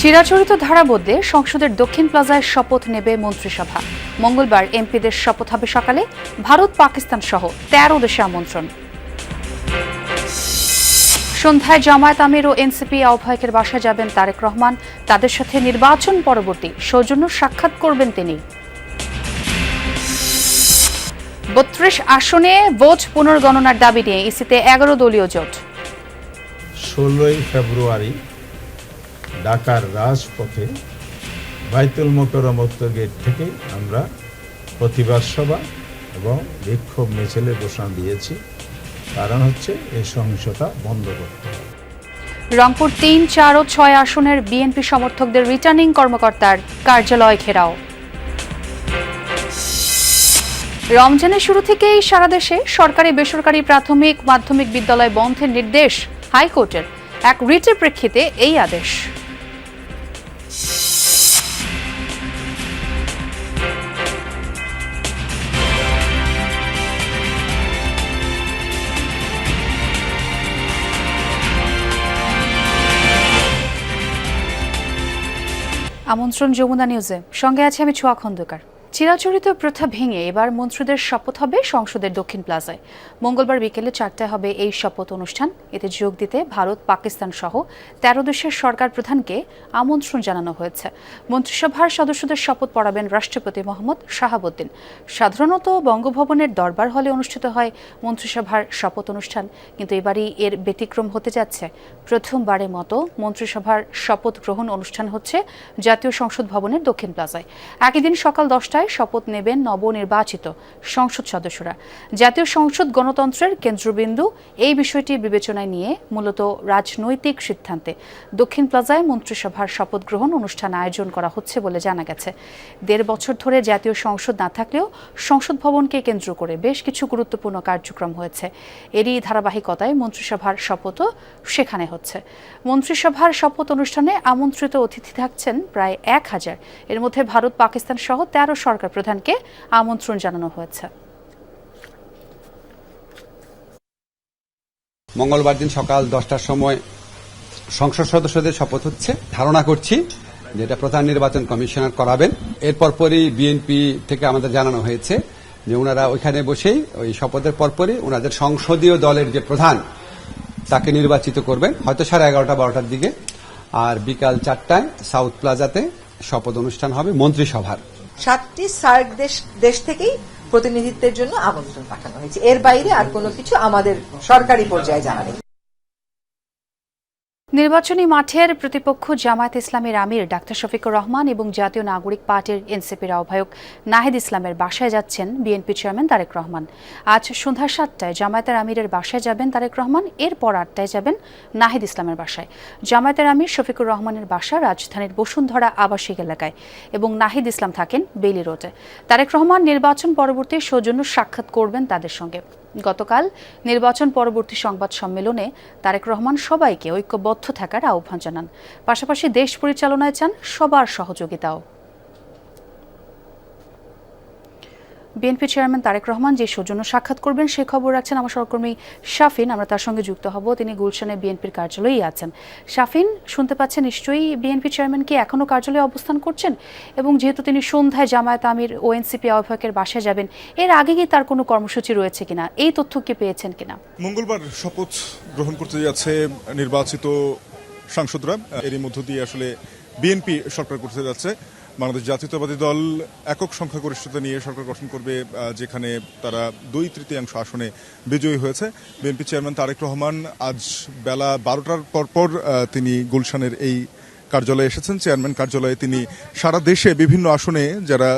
চিরাচরিত ধারা বদলে সংসদের দক্ষিণ প্লাজায় শপথ নেবে মন্ত্রিসভা। মঙ্গলবার এমপিদের শপথ হবে সকালে। ভারত, পাকিস্তান সহ ১৩ দেশে আমন্ত্রণ। সন্ধ্যায় জামায়াত আমির ও এনসিপি আহ্বায়কের বাসায় যাবেন তারেক রহমান। তাদের সাথে নির্বাচন পরবর্তী সৌজন্য সাক্ষাৎ করবেন তিনি। ৩২ আসনে ভোট পুনর্গণনার দাবি নিয়ে ইসিতে ১১ দলীয় জোট। ১৬ই ফেব্রুয়ারি ঢাকার রাজপথে বাইতুল মোকাররম উত্তর গেট থেকে আমরা প্রতিবাদ সভা এবং বিক্ষোভ মিছিলে ঘোষণা দিয়েছি। কারণ হচ্ছে এই সহিংসতা বন্ধ করতে হবে। রংপুর ৩, ৪ ও ৬ আসনের বিএনপি সমর্থকদের রিটার্নিং কর্মকর্তার কার্যালয় ঘেরাও। রমজানের শুরু থেকেই সারা দেশে সরকারি বেসরকারি প্রাথমিক মাধ্যমিক বিদ্যালয় বন্ধের নির্দেশ হাইকোর্টের। এক রিটের প্রেক্ষিতে এই আদেশ। আমন্ত্রণ যমুনা নিউজে, সঙ্গে আছে আমি ছোঁয়া খন্দকার। চিরাচরিত প্রথা ভেঙে এবার মন্ত্রীদের শপথ হবে সংসদের দক্ষিণ প্লাজায়। মঙ্গলবার বিকেলে ৪টায় হবে এই শপথ অনুষ্ঠান। এতে যোগ দিতে ভারত, পাকিস্তান সহ ১৩ দেশের সরকার প্রধানকে আমন্ত্রণ জানানো হয়েছে। মন্ত্রিসভার সদস্যদের শপথ পড়াবেন রাষ্ট্রপতি মোহাম্মদ শাহাবুদ্দিন। সাধারণত বঙ্গভবনের দরবার হলে অনুষ্ঠিত হয় মন্ত্রিসভার শপথ অনুষ্ঠান, কিন্তু এবারই এর ব্যতিক্রম হতে যাচ্ছে। প্রথমবারের মতো মন্ত্রিসভার শপথ গ্রহণ অনুষ্ঠান হচ্ছে জাতীয় সংসদ ভবনের দক্ষিণ প্লাজায়। একই দিন সকাল ১০টায় শপথ নেবেন নবনির্বাচিত সংসদ সদস্যরা। জাতীয় সংসদ গণতন্ত্রের কেন্দ্রবিন্দু। এই বিষয়টি বিবেচনায় নিয়ে মূলত রাজনৈতিক সিদ্ধান্তে দক্ষিণ প্লাজায় মন্ত্রিসভার শপথ গ্রহণ অনুষ্ঠান আয়োজন করা হচ্ছে বলে জানা গেছে। ১.৫ বছর ধরে জাতীয় সংসদ না থাকলেও সংসদ ভবনকে কেন্দ্র করে বেশ কিছু গুরুত্বপূর্ণ কার্যক্রম হয়েছে। এরই ধারাবাহিকতায় মন্ত্রিসভার শপথও সেখানে হচ্ছে। মন্ত্রিসভার শপথ অনুষ্ঠানে আমন্ত্রিত অতিথি থাকছেন প্রায় ১,০০০। এর মধ্যে ভারত, পাকিস্তান সহ ১৩ সরকার প্রধানকে আমন্ত্রণ জানানো হয়েছে। মঙ্গলবার দিন সকাল ১০টার সময় সংসদ সদস্যদের শপথ হচ্ছে। ধারণা করছি যেটা প্রধান নির্বাচন কমিশনার করাবেন। এরপর পরই বিএনপি থেকে আমাদের জানানো হয়েছে যে ওনারা ওইখানে বসেই ওই শপথের পরপরই ওনাদের সংসদীয় দলের যে প্রধান তাকে নির্বাচিত করবেন, হয়তো 11:30 12টার দিকে। আর বিকাল 4টায় সাউথ প্লাজাতে শপথ অনুষ্ঠান হবে মন্ত্রিসভার। 7টি সার্ক দেশ থেকেই প্রতিনিধিত্বের জন্য আমন্ত্রণ পাঠানো হয়েছে। এর বাইরে আর কোনো কিছু আমাদের সরকারি পর্যায়ে জানা নেই। নির্বাচনী মাঠের প্রতিপক্ষ জামায়াত ইসলামের আমির ডাক্তার শফিকুর রহমান এবং জাতীয় নাগরিক পার্টির এনসিপির আহ্বায়ক নাহিদ ইসলামের বাসায় যাচ্ছেন বিএনপি চেয়ারম্যান তারেক রহমান। আজ সন্ধ্যা 7টায় জামায়াতের আমিরের বাসায় যাবেন তারেক রহমান। এরপর 8টায় যাবেন নাহিদ ইসলামের বাসায়। জামায়াতের আমির শফিকুর রহমানের বাসা রাজধানীর বসুন্ধরা আবাসিক এলাকায় এবং নাহিদ ইসলাম থাকেন বেইলি রোডে। তারেক রহমান নির্বাচন পরবর্তী সৌজন্য সাক্ষাৎ করবেন তাদের সঙ্গে। গতকাল নির্বাচন পরবর্তী সংবাদ সম্মেলনে তারেক রহমান সবাইকে ঐক্যবদ্ধ থাকার আহ্বান জানান। পাশাপাশি দেশ পরিচালনায় চান সবার সহযোগিতাও। বিএনপি চেয়ারম্যান তারেক রহমান যে সৌজন্য সাক্ষাৎ করবেন সে খবর রাখছেন আমার সহকর্মী শাফিন। আমরা তার সঙ্গে যুক্ত হব। তিনি গুলশানে বিএনপির কার্যালয়েই আছেন। শাফিন, শুনতে পাচ্ছেন নিশ্চয়ই বিএনপি চেয়ারম্যান কি এখনো কার্যালয়ে অবস্থান করছেন? এবং যেহেতু তিনি সন্ধ্যায় জামায়াত আমির ও এনসিপি আহ্বায়কের বাসায় যাবেন, এর আগে কি তার কোনো কর্মসূচি রয়েছে কিনা, এই তথ্য কি পেয়েছেন কিনা? মঙ্গলবার শপথ গ্রহণ করতে যাচ্ছে নির্বাচিত সাংসদরা। এরই মধ্য দিয়ে আসলে বিএনপি সরকার করতে যাচ্ছে। বাংলাদেশ জাতীয়তাবাদী দল একক সংখ্যাগরিষ্ঠতা নিয়ে সরকার গঠন করবে, যেখানে তারা 2/3 আসনে বিজয়ী হয়েছে। বিএনপি চেয়ারম্যান তারেক রহমান আজ বেলা 12টার পরপর তিনি গুলশানের এই কার্যালয়ে এসেছেন। চেয়ারম্যান কার্যালয়ে তিনি সারা দেশে বিভিন্ন আসনে যারা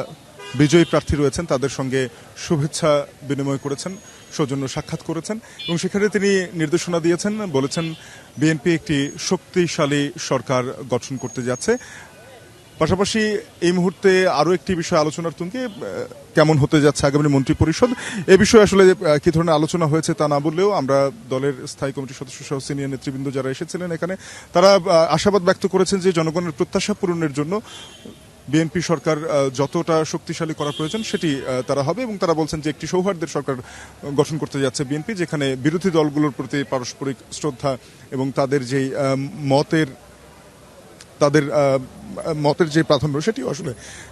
বিজয়ী প্রার্থী রয়েছেন তাদের সঙ্গে শুভেচ্ছা বিনিময় করেছেন, সৌজন্য সাক্ষাৎ করেছেন এবং সেখানে তিনি নির্দেশনা দিয়েছেন, বলেছেন বিএনপি একটি শক্তিশালী সরকার গঠন করতে যাচ্ছে। পাশাপাশি এই মুহূর্তে আরও একটি বিষয় আলোচনার তুঙ্গে কেমন হতে যাচ্ছে আগামী মন্ত্রী পরিষদ, এ বিষয়ে আসলে কি ধরনের আলোচনা হয়েছে তা না বললেও আমরা দলের স্থায়ী কমিটির সদস্য সহ সিনিয়র নেতৃবৃন্দ যারা এসেছিলেন এখানে তারা আশাবাদ ব্যক্ত করেছেন যে জনগণের প্রত্যাশা পূরণের জন্য বিএনপি সরকার যতটা শক্তিশালী করা প্রয়োজন সেটি তারা হবে এবং তারা বলছেন যে একটি সৌহার্দ্যের সরকার গঠন করতে যাচ্ছে বিএনপি, যেখানে বিরোধী দলগুলোর প্রতি পারস্পরিক শ্রদ্ধা এবং তাদের যেই মতের তাদের মতের যে প্রাধান্য সেটিও আসলে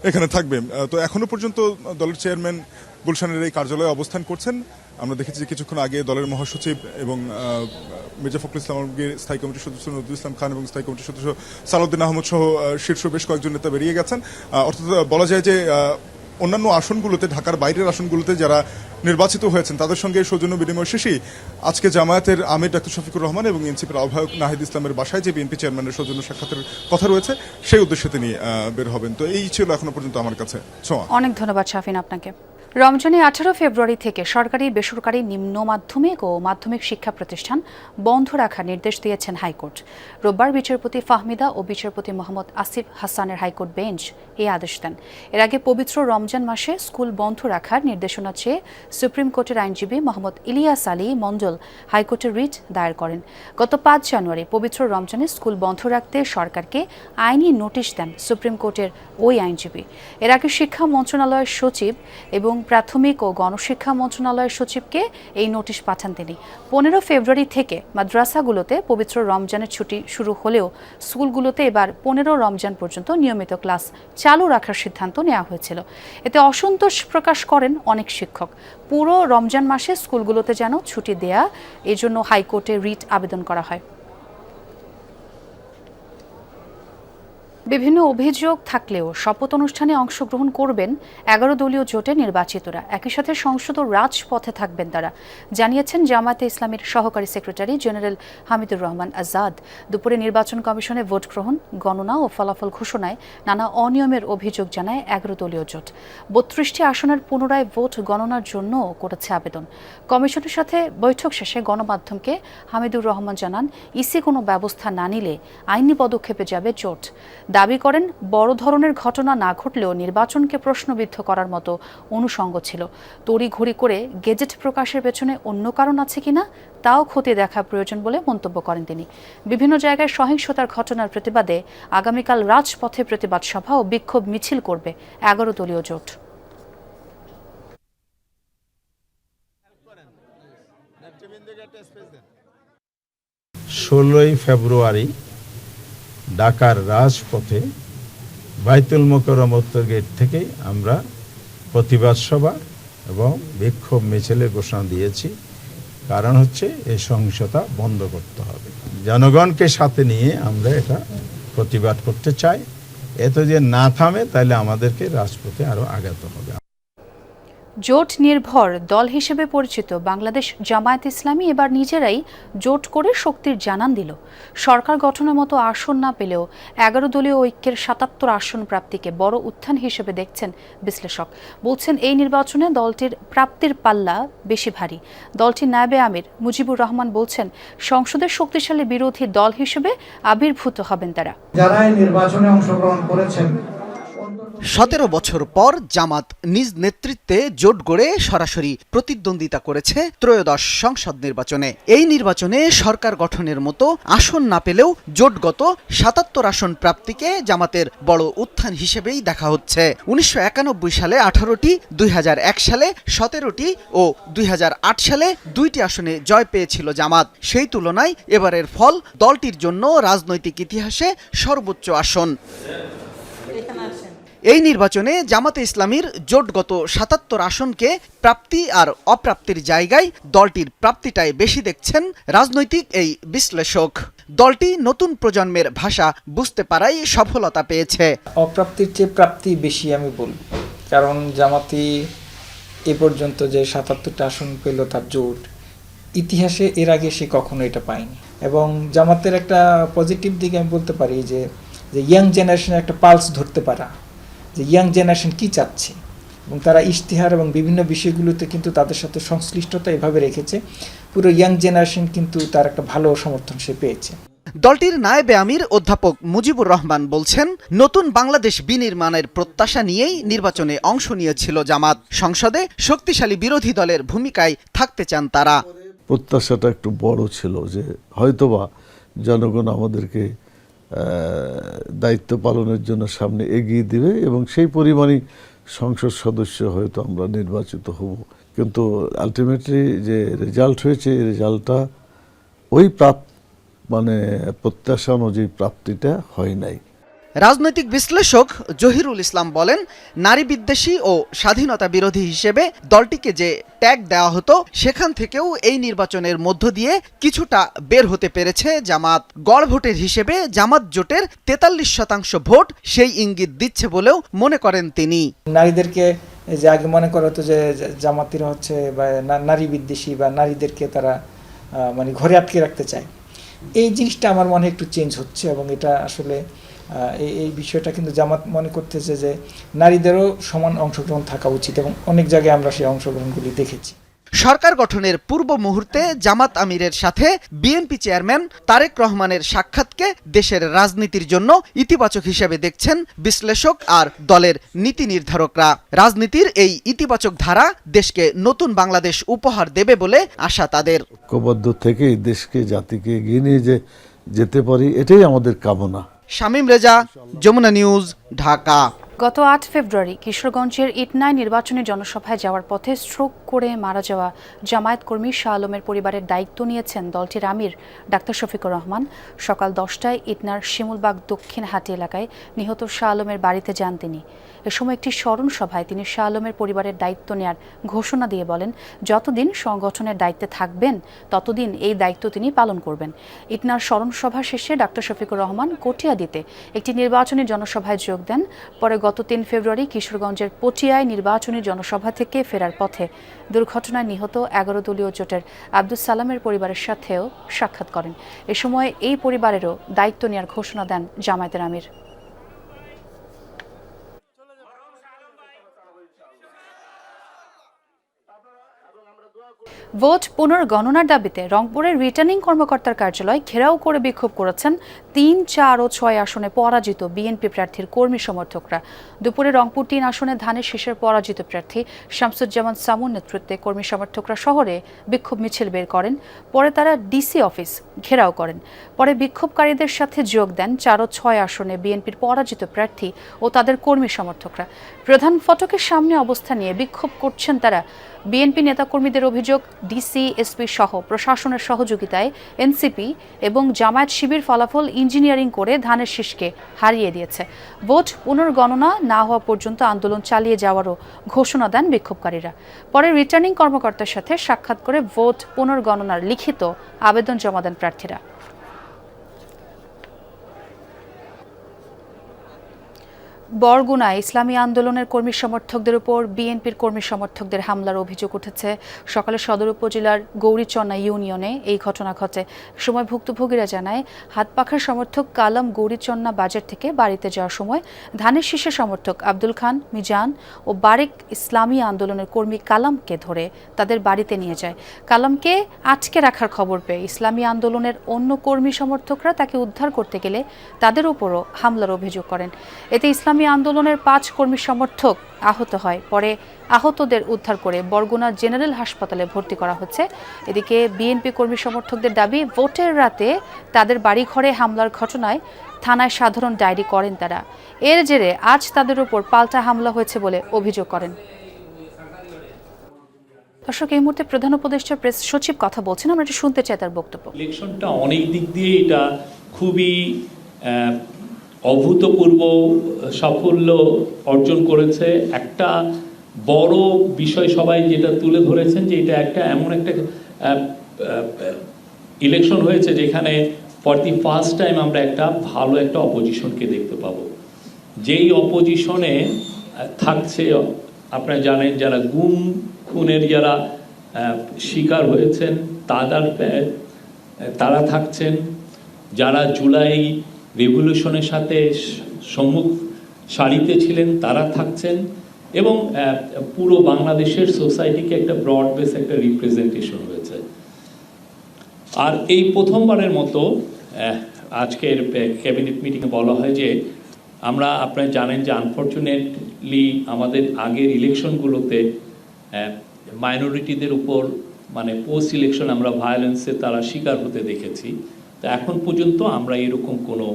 এখানে থাকবে। তো এখনো পর্যন্ত দলের চেয়ারম্যান গুলশানের এই কার্যালয়ে অবস্থান করছেন। আমরা দেখেছি যে কিছুক্ষণ আগে দলের মহাসচিব এবং মির্জা ফখরুল ইসলাম আলমগীর, স্থায়ী কমিটির সদস্য নজরুল ইসলাম খান এবং স্থায়ী কমিটির সদস্য সালাউদ্দিন আহমদ সহ শীর্ষ বেশ কয়েকজন নেতা বেরিয়ে গেছেন। অর্থাৎ বলা যায় যে অন্যান্য আসনগুলোতে, ঢাকার বাইরের আসনগুলোতে যারা নির্বাচিত হয়েছেন তাদের সঙ্গে সৌজন্য বিনিময় শেষেই আজকে জামায়াতের আমির ডাক্তার শফিকুর রহমান এবং এনসিপির আহ্বায়ক নাহিদ ইসলামের বাসায় যে বিএনপি চেয়ারম্যানের সৌজন্য সাক্ষাতের কথা রয়েছে সেই উদ্দেশ্যে তিনি বের হবেন। তো এই ছিল এখনো পর্যন্ত আমার কাছে। অনেক ধন্যবাদ শাফিন আপনাকে। রমজানে 18 ফেব্রুয়ারি থেকে সরকারি বেসরকারি নিম্ন মাধ্যমিক ও মাধ্যমিক শিক্ষা প্রতিষ্ঠান বন্ধ রাখার নির্দেশ দিয়েছেন হাইকোর্ট। রোববার বিচারপতি ফাহমিদা ও বিচারপতি মোহাম্মদ আসিফ হাসানের হাইকোর্ট বেঞ্চ এই আদেশ দেন। এর আগে পবিত্র রমজান মাসে স্কুল বন্ধ রাখার নির্দেশনা চেয়ে সুপ্রিম কোর্টের আইনজীবী মোহাম্মদ ইলিয়াস আলী মণ্ডল হাইকোর্টে রিট দায়ের করেন। গত 5 জানুয়ারি পবিত্র রমজানে স্কুল বন্ধ রাখতে সরকারকে আইনি নোটিশ দেন সুপ্রিম কোর্টের ওই আইনজীবী। এর আগে শিক্ষা মন্ত্রণালয়ের সচিব এবং প্রাথমিক ও গণশিক্ষা মন্ত্রণালয়ের সচিবকে এই নোটিশ পাঠান তিনি। 15 ফেব্রুয়ারি থেকে মাদ্রাসাগুলোতে পবিত্র রমজানের ছুটি শুরু হলেও স্কুলগুলোতে এবার 15 রমজান পর্যন্ত নিয়মিত ক্লাস চালু রাখার সিদ্ধান্ত নেওয়া হয়েছিল। এতে অসন্তোষ প্রকাশ করেন অনেক শিক্ষক। পুরো রমজান মাসে স্কুলগুলোতে যেন ছুটি দেয়া, এজন্য হাইকোর্টে রিট আবেদন করা হয়। বিভিন্ন অভিযোগ থাকলেও শপথ অনুষ্ঠানে অংশগ্রহণ করবেন 11 দলীয় জোটের নির্বাচিতরা। একই সাথে সংসদ ও রাজপথে থাকবেন তারা, জানিয়েছেন জামায়াতে ইসলামীর সহকারী সেক্রেটারি জেনারেল হামিদুর রহমান আজাদ। দুপুরে নির্বাচন কমিশনে ভোট গ্রহণ, গণনা ও ফলাফল ঘোষণায় নানা অনিয়মের অভিযোগ জানায় 11 দলীয় জোট। 32টি আসনের পুনরায় ভোট গণনার জন্য করেছে আবেদন। কমিশনের সাথে বৈঠক শেষে গণমাধ্যমকে হামিদুর রহমান জানান, ইসি কোনো ব্যবস্থা না নিলে আইনি পদক্ষেপে যাবে জোট। দাবি করেন, বড় ধরনের ঘটনা না ঘটলেও নির্বাচনকে প্রশ্নবিদ্ধ করার মতো অনুষঙ্গ ছিল। তড়িঘড়ি করে গেজেট প্রকাশের পেছনে অন্য কারণ আছে কিনা তাও খতিয়ে দেখা প্রয়োজন বলে মন্তব্য করেন তিনি। বিভিন্ন জায়গায় সহিংসতার ঘটনার প্রতিবাদে আগামীকাল রাজপথে প্রতিবাদ সভা ও বিক্ষোভ মিছিল করবে 11 দলীয় জোট। ষোলোই ফেব্রুয়ারি ঢাকার রাজপথে বাইতুল মোকাররম উত্তর গেট থেকে আমরা প্রতিবাদ সভা এবং বিক্ষোভ মিছিলের ঘোষণা দিয়েছি। কারণ হচ্ছে এই সহিংসতা বন্ধ করতে হবে। জনগণকে সাথে নিয়ে আমরা এটা প্রতিবাদ করতে চাই। এত যে না থামে তাহলে আমাদেরকে রাজপথে আরো আগাতে হবে। জোট নির্ভর দল হিসেবে পরিচিত বাংলাদেশ জামায়াত ইসলামী এবার নিজেরাই জোট করে শক্তির জানান দিল। সরকার গঠনের মতো আসন না পেলেও 11 দলীয় ঐক্যের 77 আসন প্রাপ্তিকে বড় উত্থান হিসেবে দেখছেন বিশ্লেষক। বলছেন, এই নির্বাচনে দলটির প্রাপ্তির পাল্লা বেশি ভারী। দলটির নায়েবে আমির মুজিবুর রহমান বলছেন, সংসদের শক্তিশালী বিরোধী দল হিসেবে আবির্ভূত হবেন তারা। যারা এই নির্বাচনে অংশগ্রহণ করেছেন, 17 বছর পর জামাত নিজ নেতৃত্বে জোট গড়ে সরাসরি প্রতিদ্বন্দ্বিতা করেছে ত্রয়োদশ সংসদ নির্বাচনে। এই নির্বাচনে সরকার গঠনের মতো আসন না পেলেও জোটগত 77 আসন প্রাপ্তিকে জামাতের বড় উত্থান হিসেবেই দেখা হচ্ছে। 1991 সালে 18টি, 2001 সালে 17টি ও 2008 সালে 2টি আসনে জয় পেয়েছিল জামাত। সেই তুলনায় এবারের ফল দলটির জন্য রাজনৈতিক ইতিহাসে সর্বোচ্চ আসন। এই নির্বাচনে জামাতে ইসলামীর জোটগত 77 আসনকে প্রাপ্তি আর অপ্রাপ্তির জায়গায় দলটির প্রাপ্তিটাই বেশি দেখছেন রাজনৈতিক এই বিশ্লেষক। দলটি নতুন প্রজন্মের ভাষা বুঝতে পারাই সফলতা পেয়েছে। অপ্রাপ্তির চেয়ে প্রাপ্তি বেশি আমি বলব, কারণ জামাতি এ পর্যন্ত যে 77টা আসন পেল তার জোট, ইতিহাসে এর আগে সে কখনো এটা পায়নি। এবং জামাতের একটা পজিটিভ দিক আমি বলতে পারি যে ইয়াং জেনারেশনের একটা পালস ধরতে পারা, যে ইয়াং জেনারেশন কি চাচ্ছে, এবং তারা ইশতেহার এবং বিভিন্ন বিষয়গুলোতে কিন্তু তাদের সাথে সংশ্লিষ্টতা এভাবে রেখেছে। পুরো ইয়াং জেনারেশন কিন্তু তার একটা ভালো সমর্থন সে পেয়েছে। দলটির নায়েবে আমির অধ্যাপক মুজিবুর রহমান বলছেন, নতুন বাংলাদেশ বিনির্মাণের প্রত্যাশা নিয়েই নির্বাচনে অংশ নিয়েছিল জামাত। সংসদে শক্তিশালী বিরোধী দলের ভূমিকায় থাকতে চান তারা। প্রত্যাশাটা একটু বড় ছিল যে হয়তোবা জনগণ আমাদেরকে দায়িত্ব পালনের জন্য সামনে এগিয়ে দিবে এবং সেই পরিমাণই সংসদ সদস্য হয়তো আমরা নির্বাচিত হব। কিন্তু আলটিমেটলি যে রেজাল্ট হয়েছে, এই রেজাল্টটা ওই প্রত্যাশা অনুযায়ী প্রাপ্তিটা হয় নাই। রাজনৈতিক বিশ্লেষক জহিরুল ইসলাম বলেন, নারী বিদ্বেষী ও স্বাধীনতা বিরোধী হিসেবে দলটিকে যে ট্যাগ দেওয়া হতো সেখান থেকেও এই নির্বাচনের মধ্য দিয়ে কিছুটা বের হতে পেরেছে জামাত। গড় ভোটের হিসেবে জামাত জোটের 43% ভোট সেই ইঙ্গিত দিচ্ছে বলেও মনে করেন তিনি। নারীদেরকে যে আগে মনে করা হতো যে জামাতিরা হচ্ছে বা নারী বিদ্বেষী বা নারীদেরকে তারা মানে ঘরে আটকে রাখতে চায়, এই জিনিসটা আমার মনে একটু চেঞ্জ হচ্ছে এবং এটা আসলে এই বিষয়টা কিন্তু জামাত মনে করতেছে যে নারীদেরও সমান অংশগ্রহণ থাকা উচিত এবং অনেক জায়গায় আমরা সেই অংশগ্রহণগুলি দেখেছি। সরকার গঠনের পূর্ব মুহূর্তে জামাত আমিরের সাথে বিএনপি চেয়ারম্যান তারেক রহমানের সাক্ষাৎকে দেশের রাজনীতির জন্য ইতিবাচক হিসেবে দেখছেন বিশ্লেষক আর দলের নীতি নির্ধারকরা। রাজনীতির এই ইতিবাচক ধারা দেশকে নতুন বাংলাদেশ উপহার দেবে বলে আশা তাদের। ঐক্যবদ্ধ থেকে দেশকে জাতিকে এগিয়ে নিয়ে যেতে পারি, এটাই আমাদের কামনা। শামীম রেজা, যমুনা নিউজ, ঢাকা। গত 8 ফেব্রুয়ারি কিশোরগঞ্জের ইটনায় নির্বাচনী জনসভায় যাওয়ার পথে স্ট্রোক করে মারা যাওয়া জামায়াত কর্মী শাহ আলমের পরিবারের দায়িত্ব নিয়েছেন দলটির আমির ডাক্তার শফিকুর রহমান। সকাল 10টায় ইটনার শিমুলবাগ দক্ষিণ হাটি এলাকায় নিহত শাহ আলমের বাড়িতে যান তিনি। এ সময় একটি স্মরণ সভায় তিনি শাহ আলমের পরিবারের দায়িত্ব নেয়ার ঘোষণা দিয়ে বলেন, যতদিন সংগঠনের দায়িত্বে থাকবেন ততদিন এই দায়িত্ব তিনি পালন করবেন। ইটনার স্মরণ সভা শেষে ডাক্তার শফিকুর রহমান কটিয়াদীতে একটি নির্বাচনী জনসভায় যোগ দেন। পরে গত 3 ফেব্রুয়ারি কিশোরগঞ্জের পটিয়ায় নির্বাচনী জনসভা থেকে ফেরার পথে দুর্ঘটনায় নিহত 11 দলীয় জোটের আব্দুস সালামের পরিবারের সাথেও সাক্ষাৎ করেন। এ সময় এই পরিবারেরও দায়িত্ব নেওয়ার ঘোষণা দেন জামায়াতের আমির। ভোট পুনর্গণনার দাবিতে রংপুরের রিটার্নিং কর্মকর্তার কার্যালয় ঘেরাও করে বিক্ষোভ করেছেন 3, 4 ও 6 আসনে পরাজিত বিএনপি প্রার্থীর কর্মী সমর্থকরা। দুপুরে রংপুর 3 আসনে ধানের শীষের পরাজিত প্রার্থী শামসুজ্জামান সামুর নেতৃত্বে কর্মী সমর্থকরা শহরে বিক্ষোভ মিছিল বের করেন। পরে তারা ডিসি অফিস ঘেরাও করেন। পরে বিক্ষোভকারীদের সাথে যোগ দেন 4 ও 6 আসনে বিএনপির পরাজিত প্রার্থী ও তাদের কর্মী সমর্থকরা। প্রধান ফটকের সামনে অবস্থান নিয়ে বিক্ষোভ করছেন তারা। বিএনপি নেতাকর্মীদের অভিযোগ, ডিসি, এসপি সহ প্রশাসনের সহযোগিতায় এনসিপি এবং জামায়াত শিবির ফলাফল ইঞ্জিনিয়ারিং করে ধানের শীষকে হারিয়ে দিয়েছে। ভোট পুনর্গণনা না হওয়া পর্যন্ত আন্দোলন চালিয়ে যাওয়ারও ঘোষণা দেন বিক্ষোভকারীরা। পরে রিটার্নিং কর্মকর্তার সাথে সাক্ষাৎ করে ভোট পুনর্গণনার লিখিত আবেদন জমা দেন প্রার্থীরা। বরগুনায় ইসলামী আন্দোলনের কর্মী সমর্থকদের উপর বিএনপির কর্মী সমর্থকদের হামলার অভিযোগ উঠেছে। সকালে সদর উপজেলার গৌরীচন্না ইউনিয়নে এই ঘটনা ঘটে। সময় ভুক্তভোগীরা জানায়, হাতপাখার সমর্থক কালাম গৌরীচন্না বাজার থেকে বাড়িতে যাওয়ার সময় ধানের শীষের সমর্থক আব্দুল খান, মিজান ও বারেক ইসলামী আন্দোলনের কর্মী কালামকে ধরে তাদের বাড়িতে নিয়ে যায়। কালামকে আটকে রাখার খবর পেয়ে ইসলামী আন্দোলনের অন্য কর্মী সমর্থকরা তাকে উদ্ধার করতে গেলে তাদের উপরও হামলার অভিযোগ করেন। এতে ইসলামী আন্দোলনের 5 কর্মী সমর্থক আহত হয়। পরে আহতদের উদ্ধার করে বরগুনা জেনারেল হাসপাতালে ভর্তি করা হচ্ছে। এদিকে বিএনপি কর্মী সমর্থকদের দাবি, ভোটের রাতে তাদের বাড়িঘরে হামলার ঘটনায় থানায় সাধারণ ডায়েরি করেন তারা। এর জেরে আজ তাদের উপর পাল্টা হামলা হয়েছে বলে অভিযোগ করেন। দর্শক, এই মুহূর্তে প্রধান উপদেষ্টা প্রেস সচিব কথা বলছেন, আমরা এটা শুনতে চাই তার বক্তব্য। ইলেকশনটা অনেক দিক দিয়ে এটা খুবই অভূতপূর্ব সাফল্য অর্জন করেছে। একটা বড় বিষয় সবাই যেটা তুলে ধরেছেন যে এটা একটা এমন একটা ইলেকশন হয়েছে যেখানে ফর দি ফার্স্ট টাইম আমরা একটা ভালো একটা অপোজিশনকে দেখতে পাবো। যেই অপোজিশনে থাকছে, আপনারা জানেন, যারা গুম খুনের যারা শিকার হয়েছেন তারা থাকছেন, যারা জুলাই রেভলিউশনের সাথে সম্মুখ সারিতে ছিলেন তারা থাকছেন, এবং পুরো বাংলাদেশের সোসাইটিকে একটা ব্রড বেস একটা রিপ্রেজেন্টেশন হয়েছে। আর এই প্রথমবারের মতো আজকের ক্যাবিনেট মিটিংয়ে বলা হয় যে আমরা, আপনারা জানেন যে আনফর্চুনেটলি আমাদের আগের ইলেকশনগুলোতে মাইনরিটিদের উপর মানে পোস্ট ইলেকশন আমরা ভায়োলেন্সে তারা শিকার হতে দেখেছি। তো এখন পর্যন্ত আমরা এরকম কোনো,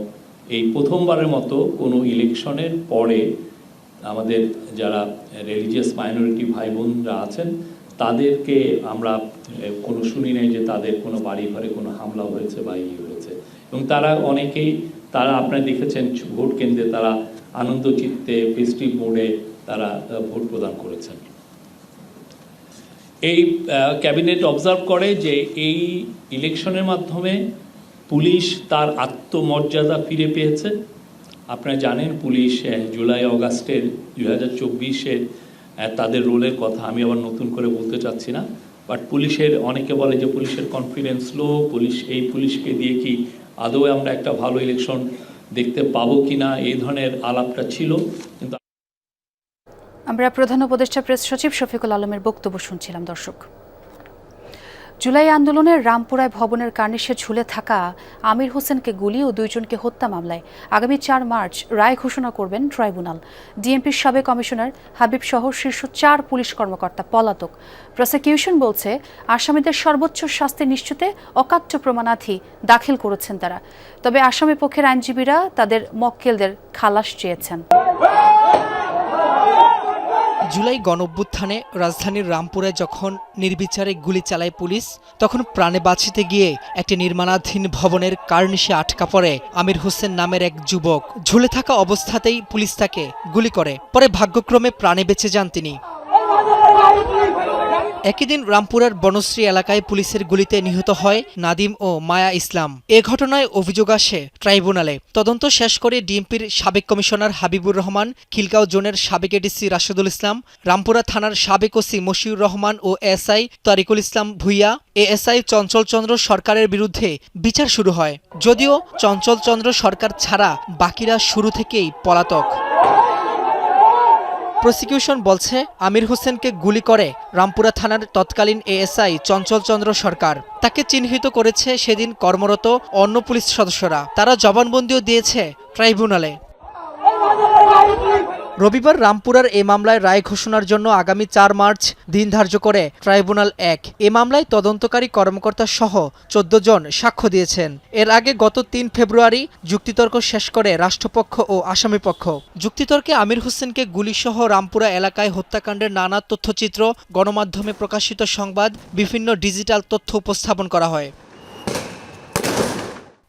এই প্রথমবারের মতো কোনো ইলেকশনের পরে আমাদের যারা রিলিজিয়াস মাইনরিটি ভাই বোনরা আছেন তাদেরকে আমরা কোনো শুনি নাই যে তাদের কোনো বাড়ি ঘরে কোনো হামলা হয়েছে বা ইয়ে হয়েছে, এবং তারা অনেকেই তারা আপনারা দেখেছেন ভোট কেন্দ্রে তারা আনন্দ চিত্তে ফেস্টিভ মোডে তারা ভোট প্রদান করেছেন। এই ক্যাবিনেট অবজার্ভ করে যে এই ইলেকশনের মাধ্যমে পুলিশ তার আত্মমর্যাদা ফিরে পেয়েছে। আপনারা জানেন পুলিশ জুলাই অগাস্টের 2024-এর তাদের রোলের কথা আমি আবার নতুন করে বলতে চাচ্ছি না, বাট পুলিশের অনেকে বলে যে পুলিশের কনফিডেন্স লো, পুলিশকে দিয়ে কি আদৌ আমরা একটা ভালো ইলেকশন দেখতে পাবো কিনা, এই ধরনের আলাপটা ছিল। কিন্তু আমরা প্রধান উপদেষ্টা প্রেস সচিব শফিকুল আলমের বক্তব্য শুনছিলাম। দর্শক, জুলাই আন্দোলনের রামপুরায় ভবনের কার্নিশে ঝুলে থাকা আমির হোসেনকে গুলি ও 2 জনকে হত্যা মামলায় আগামী 4 মার্চ রায় ঘোষণা করবেন ট্রাইব্যুনাল। ডিএমপির সাবেক কমিশনার হাবিব সহ শীর্ষ 4 পুলিশ কর্মকর্তা পলাতক। প্রসিকিউশন বলছে আসামিদের সর্বোচ্চ শাস্তি নিশ্চিতে অকাট্য প্রমাণাধি দাখিল করেছেন তারা। তবে আসামি পক্ষের আইনজীবীরা তাদের মক্কেলদের খালাস চেয়েছেন। জুলাই গণঅভ্যুত্থানে রাজধানীর রামপুরায় যখন নির্বিচারে গুলি চালায় পুলিশ, তখন প্রাণে বাঁচিতে গিয়ে একটি নির্মাণাধীন ভবনের কার্নিশে আটকা পড়ে আমির হোসেন নামের এক যুবক। ঝুলে থাকা অবস্থাতেই পুলিশ তাকে গুলি করে, পরে ভাগ্যক্রমে প্রাণে বেঁচে যান তিনি। একই দিন রামপুরার বনশ্রী এলাকায় পুলিশের গুলিতে নিহত হয় নাদিম ও মায়া ইসলাম। এ ঘটনায় অভিযোগ আসে ট্রাইব্যুনালে। তদন্ত শেষ করে ডিএমপির সাবেক কমিশনার হাবিবুর রহমান, খিলগাঁও জোনের সাবেক এডিসি রাশেদুল ইসলাম, রামপুরা থানার সাবেক ওসি মশিউর রহমান ও এসআই তারিকুল ইসলাম ভুইয়া, এএসআই চঞ্চল চন্দ্র সরকারের বিরুদ্ধে বিচার শুরু হয়। যদিও চঞ্চল চন্দ্র সরকার ছাড়া বাকিরা শুরু থেকেই পলাতক। প্রসিকিউশন বলছে আমির হোসেনকে গুলি করে রামপুরা থানার তৎকালীন এএসআই চঞ্চল চন্দ্র সরকার। তাকে চিহ্নিত করেছে সেদিন কর্মরত অন্য পুলিশ সদস্যরা। তারা জবানবন্দিও দিয়েছে ট্রাইব্যুনালে। রবিবার রামপুরার এ মামলায় রায় ঘোষণার জন্য আগামী 4 মার্চ দিন ধার্য করে ট্রাইব্যুনাল 1। এ মামলায় তদন্তকারী কর্মকর্তা সহ 14 জন সাক্ষ্য দিয়েছেন। এর আগে গত 3 ফেব্রুয়ারি যুক্তিতর্ক শেষ করে রাষ্ট্রপক্ষ ও আসামিপক্ষ। যুক্তিতর্কে আমির হোসেনকে গুলিসহ রামপুরা এলাকায় হত্যাকাণ্ডের নানা তথ্যচিত্র, গণমাধ্যমে প্রকাশিত সংবাদ, বিভিন্ন ডিজিটাল তথ্য উপস্থাপন করা হয়।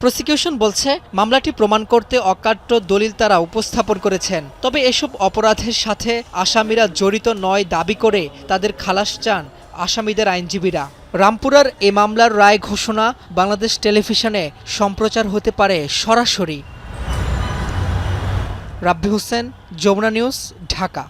প্রসিকিউশন বলছে মামলাটি প্রমাণ করতে অকাট্য দলিল তারা উপস্থাপন করেছেন। তবে এসব অপরাধের সাথে আসামিরা জড়িত নয় দাবি করে তাদের খালাস চান আসামিদের আইনজীবীরা। রামপুরার এ মামলার রায় ঘোষণা বাংলাদেশ টেলিভিশনে সম্প্রচার হতে পারে সরাসরি। রাব্বি হোসেন, যমুনা নিউজ, ঢাকা।